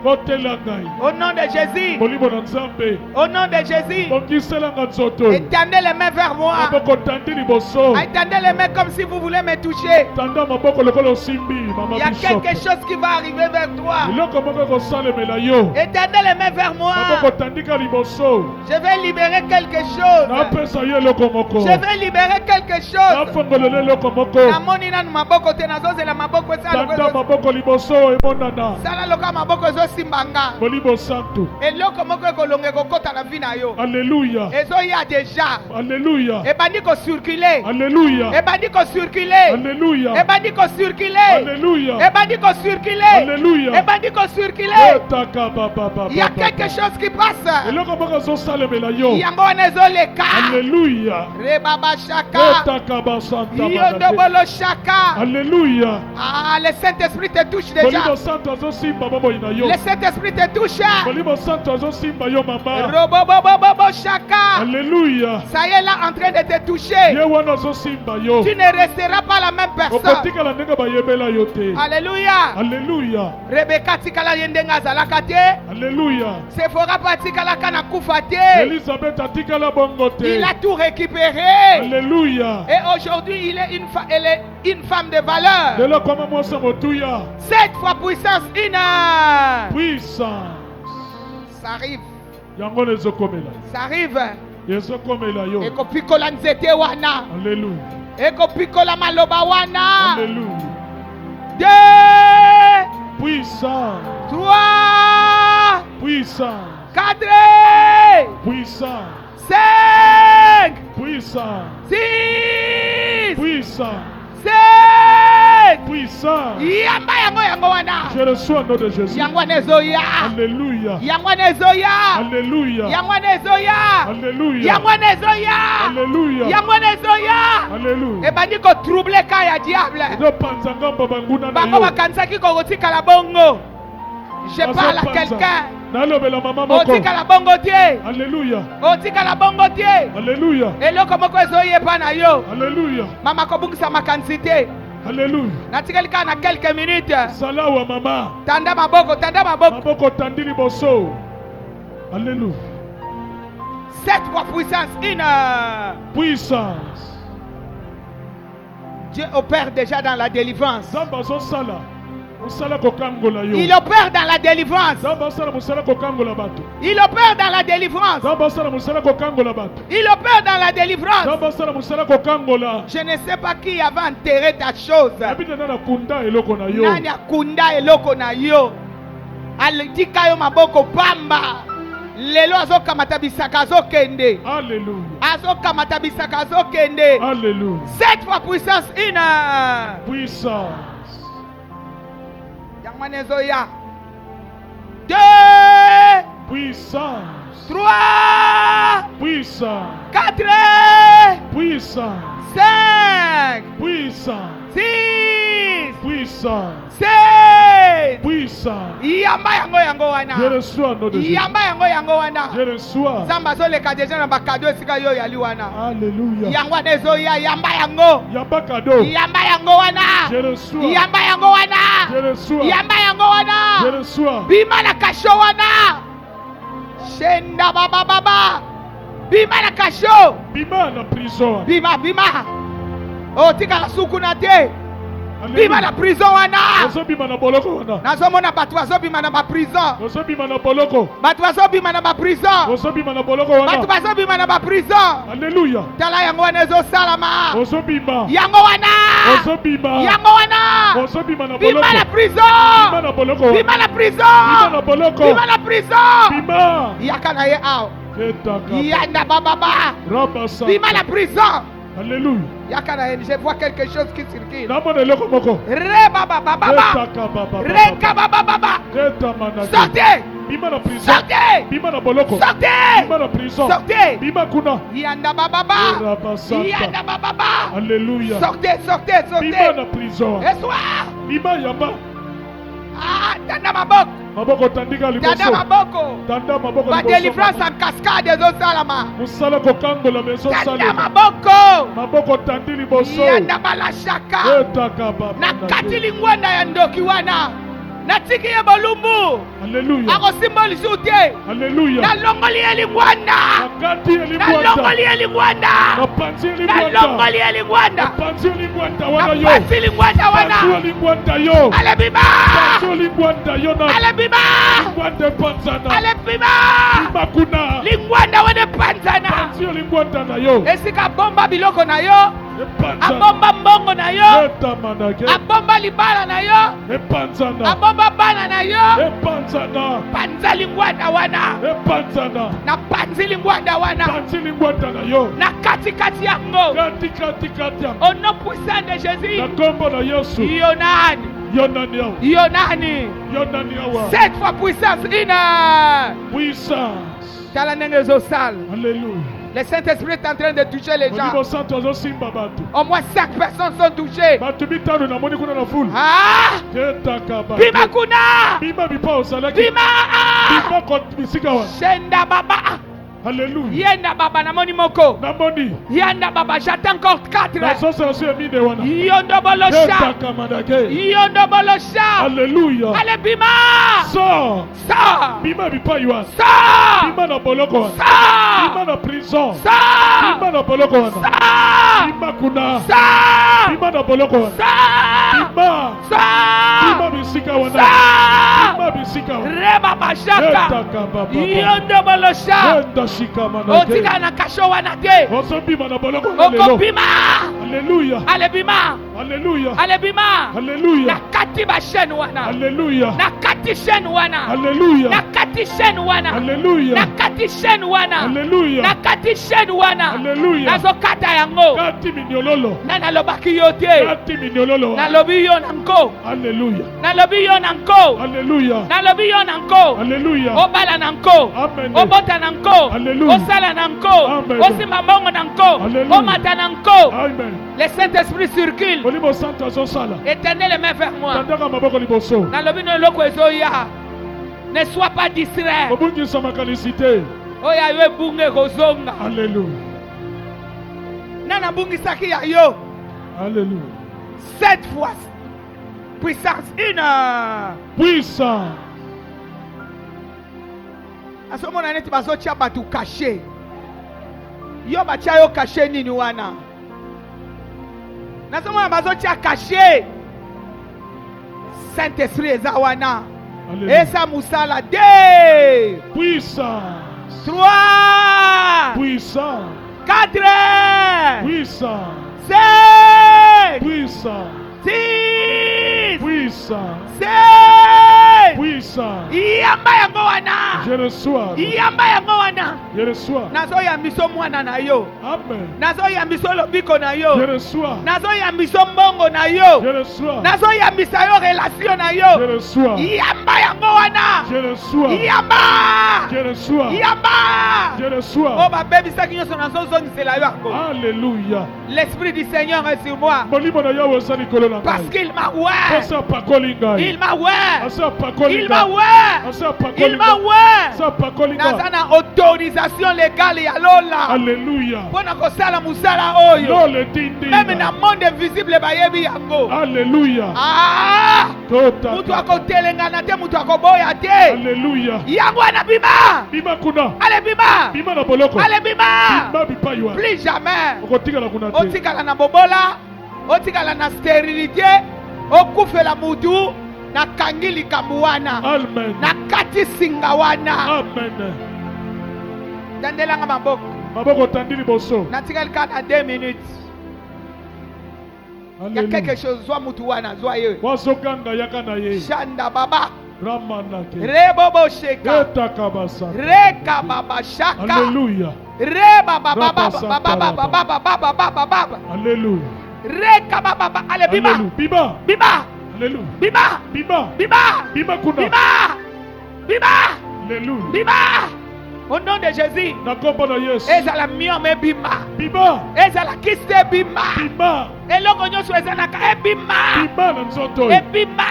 Kotela ngai. Au nom de Jésus. Molimo na Nzambe. Au nom de Jésus. Bokisela nzoto. Étendez les mains vers moi. Maboko tandi liboso. Étendez les mains comme si vous voulez me toucher. Tanda maboko lokolo simbi mama Il y a bishop. quelque chose qui va arriver vers toi. Iloko moko ko salemela yo. Étendez les mains vers moi. Maboko tandika liboso. Je vais libérer quelque chose. Na pesa ye loko moko. Je vais libérer quelque Na chose. fongolele loko moko. Namoni nanu maboko te nazozela maboko Tanda maboko liboso emonana. sala loka maboko ezosimbanga. Molimo santo. Eloko moko ekolonga ekokota na vi na yo. Alléluia. Ezoya déjà. Alléluia. Ebandi kocircule. Alléluia. Ebandi kocircule. Alléluia. Ebandi kocircule. Alléluia. Ebandi kocircule. Alléluia. Ebandi kocircule. Etaka baba. Il y a quelque chose qui passe. Eloko moko zo salemela yo. Yango wana ezoleka. Alléluia. Rebaba shaka. Etaka ba santa Yondobolo shaka. Alléluia. Ah, le Saint-Esprit te touche déjà. Molimo santo zo simba bobo ina yo. Le Saint-Esprit te touche. Molimo santo zo simba yo mama. Robobobobobo shaka. Alléluia. Ça y est là en train de te toucher. Ye wana zo simba yo. Tu ne resteras pas la même personne. Okotikala ndenge bayebela yo te. Alléluia. Alléluia. Rebecca tikala yendenga zalaka te. Alléluia. Sephora patikala kana kufa te. Elisabeth atikala bongo te. Il a tout récupéré. Alléluia. Et aujourd'hui, elle est une femme de valeur. Lelo koma mwasa motuya. Cette fois puissance une. Puissance. Ça arrive. Yango nezokomela. Ça arrive. Yezokomela yo. Ekopikola nzete wana. Alléluia. Ekopikola maloba wana. Alléluia. 2. Puissance. 3. Puissance. 4. Puissance. 5. Puissance. 6. Puissance. 7. Puissance. Yamba yango wana. Je reçois au nom de Jésus. Yango nezoya. Alléluia. Yango nezoya. Alléluia. Yango nezoya. Alléluia. Yango nezoya. Alléluia. Yango nezoya. Alléluia. Ebandi ko troubler ka ya diable. Ezo panza ngamba banguna na Bango yo. bakanisaki kokotikala bongo. Je parle à quelqu'un. Nalobela mama moko. Otikala bongo tie. Alléluia. Otikala bongo tie. Alléluia. Eloko moko ezoyepa na yo. Alléluia. Mama kobungisa makanisi te. Alléluia. Natikali kaka na quelques minutes. Salawa mama. Tanda maboko, tanda maboko. Maboko tandili boso. Alléluia. Cette fois puissance une. Puissance. Dieu opère déjà dans la délivrance. Zamba zo sala. Musala kokangola yo. Il opère dans la délivrance. Zamba sala musala kokangola bato. Il opère dans la délivrance. Zamba sala musala kokangola bato. Il opère dans la délivrance. Zamba sala musala kokangola. Je ne sais pas qui avait enterré ta chose. Abina na kunda eloko na yo. Nani akunda eloko na yo. Alidika yo maboko pamba. Lelo azokamata bisaka azokende. Alléluia. Azokamata bisaka azokende. Alléluia. Cette fois puissance une. Puissance. Yangmanezoya. 2. Puissance. 3. Puissance. Puissant. 4, Puissant. 5, Puissant. 6, Puissant. 7. Puissant. Yamba yango wana. Je reçois nom de Jésus. Yamba yango wana. Je reçois. Zamba zoleka deja na bakado esika yo yali wana. Alléluia. Yango wana ezoya yamba yango. Yamba cadeau. Yamba yango wana. Je reçois. Yamba yango wana. Je reçois. Yamba yango wana. Je reçois. Bima na kasho wana. Shenda baba. Bima na kasho. Bima na prison. Bima. O tika la suku na te. Bima na prison wana. Ozo bima na boloko wana. Nazomona batu bazobima na ba prison. Ozo bima na boloko. Batu bazobima na ba prison. Ozo bima na boloko wana. Batu bazobima na ba prison. Alléluia. Tala yango wana ezosalama. Ozo bima. Yango wana. Ozo bima. Yango wana. Ozo bima na boloko. Bima na prison. Bima na boloko. Bima na prison. Bima na boloko. Bima na prison. Bima. Yakana ye ao. Ketaka. Yanda baba. Rabasa. Bima na prison. Alléluia. Yakana ye, je vois quelque chose qui circule. Namone loko moko. Re baba. Ketaka baba. Reka baba. Keta manake. Sortez. Bima na prison. Sortez. Bima na boloko. Sortez. Bima na prison. Sortez. Bima kuna. Yanda baba. Rabasata. Yanda baba. Alléluia. Sortez. Bima na prison. Et soir. Bima yamba. Ah, tanda maboko. Maboko tandika liboso. Tanda maboko. Tanda maboko Ba liboso. délivrance en cascade ezosalama. Musala kokangola meso Tanda sale. maboko. Maboko tandi liboso. Yanda balashaka. Etaka baba. Na katili ngwanda ya ndoki wana. Natiki ye bolumbu. Alléluia. Akosymbolise ute. Alléluia. Na longoli ye lingwanda. Nakati Na elingwanda. longoli ye lingwanda. Napanzi Na elingwanda. longoli ye lingwanda. Napanzi elingwanda wana yo. Napasi lingwanda Panzi wana. elingwanda yo. Ale bima. Panzi elingwanda yo na. Ale bima. Lingwanda panzana. Ale bima. Makuna. Lingwanda wene panzana. Panzi elingwanda na yo. Esika bomba biloko na yo. Epanzana. Abomba mbongo na yo. Eta manake. Abomba libala na yo. Epanzana. Abomba bana na yo. Epanzana. Panza lingwanda wana. Epanzana. Na panzi lingwanda wana. Panzi lingwanda na yo. Na kati yango. Kati ya. Au nom puissant de Jésus. Na kombo na Yesu. Yonani. Yonani yawa. Yonani. Yonani yawa. 7 fois puissance. Puissance. Tala nenge zosal. Alléluia. Le Saint-Esprit est en train de toucher les Au gens. niveau santo azosimba batu. Au moins 5 personnes sont touchées. Batu bitano na moni kuna na full. Ah! Ketaka ba. Bima kuna! Bima bipa osalaki. Bima! Bima kwa bisika wa. Shenda baba! Alléluia. Yenda baba na moni moko. Na moni. Yenda baba, j'attends encore 4. Na sosa na suye mide wana. Yondo bolosha. Ketaka madake. Yondo bolosha. Alléluia. Ale bima! Sors. Sa! Bima bipa yuan. Sa! Bima na boloko wana. Sa! Bima na prison. Sa! Bima na boloko wana. Sa! Bima kuna. Sa! Bima na boloko wana. Sa! Bima. Sa! Bima bisika wana. Sa! Bima bisika wana. Reba bashaka. Ketaka baba. Yondo bolosha. Enda shika manake. Otika na kasho wana te. Oso bima na boloko wana lelo. Okopima. Alléluia. Ale bima. Alléluia. Ale bima. Alléluia. Na kati ba chaîne wana. Alléluia. Na kati chaîne wana. Alléluia. Na kati chaîne wana. Alléluia. Na kati chaîne wana. Alléluia. Na kati chaîne wana. Alléluia. Nazokata yango. Kati minyololo. Na nalobaki yo te. Kati minyololo. Nalobi yo nanko. Alléluia. Nalobi yo nanko. Alléluia. Nalobi yo nanko. Alléluia. Obala nanko. Amen. Obota nanko. Alléluia. Osala nanko. Amen. Osimba mbongo nanko. Alléluia. Omata nanko. Amen. Le Saint-Esprit circule. Olimo santo azosala. Éternez les mains vers moi. Tandaka maboko liboso. Nalobi no loko ezoya. Ne sois pas distrait. Obungisa makanisite. Oya yo ebunge kozonga. Alléluia. Nana bungisaki ya yo. Alléluia. 7 fois. Puissance 1. Puissant. Asomona neti bazotia batu caché. Yo batia yo caché nini wana. Nasomona bazotia caché. Saint-Esprit eza wana. Alléluia. Esa musala 2. Puissance. 3. Puissant. 4. Puissant. 5. Puissant. 6. Puissant. 7. Puissant. Yamba yango wana. Je reçois. Yamba yango wana. Je reçois. Nazo yambiso mwana na yo. Amen. Nazo yambiso lobiko na yo. Je reçois. Nazo yambiso mbongo na yo. Je reçois. Nazo yambisa yo relation na yo. Je reçois. Yamba yango wana. Je reçois. Yamba. Je reçois. Yamba. Je reçois. Oh ba baby ça qui nous sont dans zone c'est la yo. Alléluia. L'esprit du Seigneur est sur moi. Molimo na yawe sa nikolo na Parce qu'il m'a ouvert. Asa pakoli ngai. Il m'a ouvert. Asa pakoli Il ngai. m'a ouvert. Asa pakoli Il m'a ngai. ouvert. Asa pakoli ngai. Nazana autorisation légale ya lola. Alléluia. Pona kosala musala oyo. Lole tindi. Même na monde invisible bayebi yango. Alléluia. Ah! Tota. Mutu akotelengana te, mutu akoboya te. Alléluia. Yango na bima. Bima kuna. Allez bima. Bima na boloko. Allez bima. Bima bipa ywa. Plus jamais. Okotikala kuna te. Otikala na bobola. Otikala na stérilité. Okufela mutu. Na kangi likambo wana. Amen. Na kati singa wana. Amen. Tandelanga maboko. Maboko tandi liboso. Natikali kana 2 minutes. Il y a quelque chose. Zwa mutu wana. Zwa ye. Wasokanga yakana ye. Shanda baba. Ramanake. Rebobo sheka. Etakabasa. Reka baba shaka. Alléluia. Reba baba baba baba baba baba baba baba. Alléluia. Reka baba baba. Allez bima. Alléluia. Bima. Bima. Alléluia. Bima. Bima. Bima. Bima kuna. Bima. Bima. Alléluia. Bima. Au nom de Jésus. Na kombo na Yesu. Ezala miome bima. Bima. Ezala kiste bima. Bima. Eloko nyonso ezanaka ebima. Bima na nzoto. Ebima.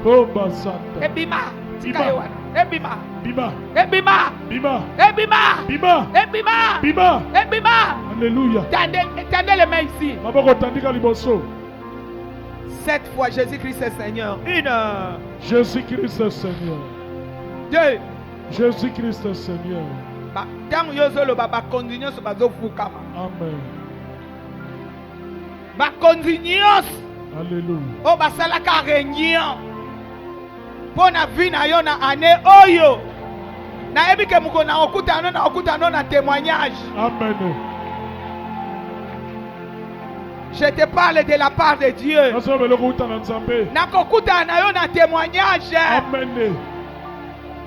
Komba santa. Ebima. Tika Bima. yewana. Ebima. Bima. Ebima. Bima. Ebima. Bima. Ebima. Bima. Ebima. Alléluia. Tendez les mains ici. Maboko tandika liboso. 7 fois Jésus-Christ est Seigneur. 1. Jésus-Christ est Seigneur. 2. Jésus-Christ est Seigneur. Tant yozolo ba continuer so bazo fukama. Amen. Ba continuer Alléluia. o basalaka réunion. Pona vie na yo na année oyo. Na ebi ke muko na okutano na témoignage. Amen. Je te parle de la part de Dieu. Nakokuta na yo na témoignage. Amen.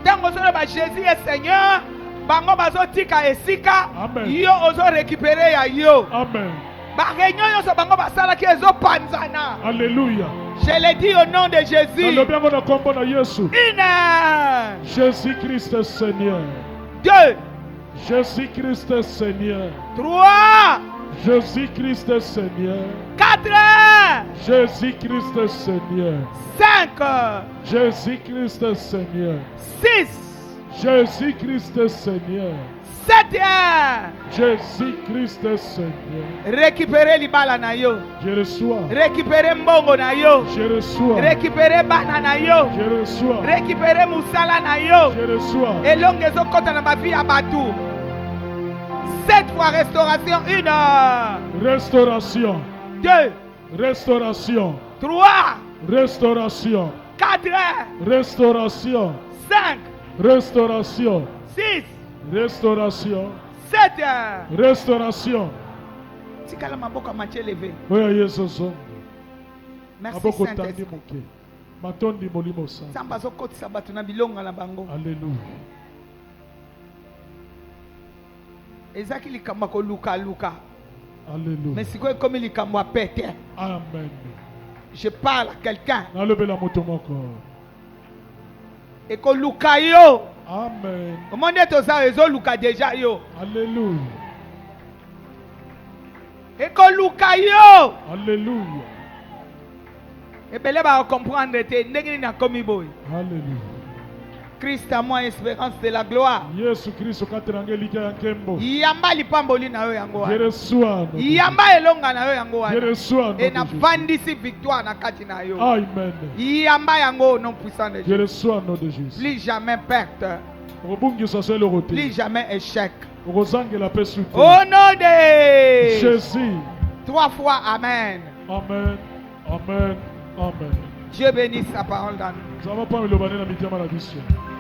Tango solo ba Jésus est Seigneur, bango bazo tika esika, Amen. yo ozo récupérer ya yo. Amen. Ba réunion yo so bango basala ki ezo panzana. Alléluia. Je le dis au nom de Jésus. Jésus-Christ est Seigneur. 2. Jésus-Christ est Seigneur. 3. Jésus-Christ est Seigneur. 4. Jésus-Christ est Seigneur. 5. Jésus-Christ est Seigneur. 6. Jésus-Christ est Seigneur. 7. Jésus-Christ est Seigneur. Récupérez libala na yo. Je reçois. Récupérez mbongo na yo. Je reçois. Récupérez bana na yo. Je reçois. Récupérez musala na yo. Je reçois. Et longue ezokota na ma vie à Batou. 7 fois restauration. 1. Restauration. 2. Restauration. 3. Restauration. 4. Restauration. 5. Restauration. 6. Restauration. 7. Restauration. Tikala maboko mache levé. Oya Yesu so. Merci Maboko Saint-Esprit. tandi moke. Matondi molimo sa. Samba zokotisa batu na bilonga na bango. Alléluia. Ezaki likambo koluka luka. Alléluia. Mais sikoyo komi likambo apete. Amen. Je parle à quelqu'un. Nalobela moto moko. Et koluka yo. Amen. Comment dire tout ça ezoluka déjà yo. Alléluia. Et koluka yo. Alléluia. Et belé ba comprendre te ndenge na komi boy. Alléluia. Christ à moi espérance de la gloire. Yesu Kristo kateranga lika ya nkembo. Yamba lipamboli na yo yango. Je reçois. Yamba elonga na yo yango. Je reçois. Et na vandisi victoire na kati na yo. Amen. Yamba yango non puissant de Je Jésus. reçois nom de Jésus. Plus jamais perte. Plus jamais échec. Au nom de Jésus. 3 fois Amen. Amen. Amen. Amen. Dieu bénisse sa parole dans nous.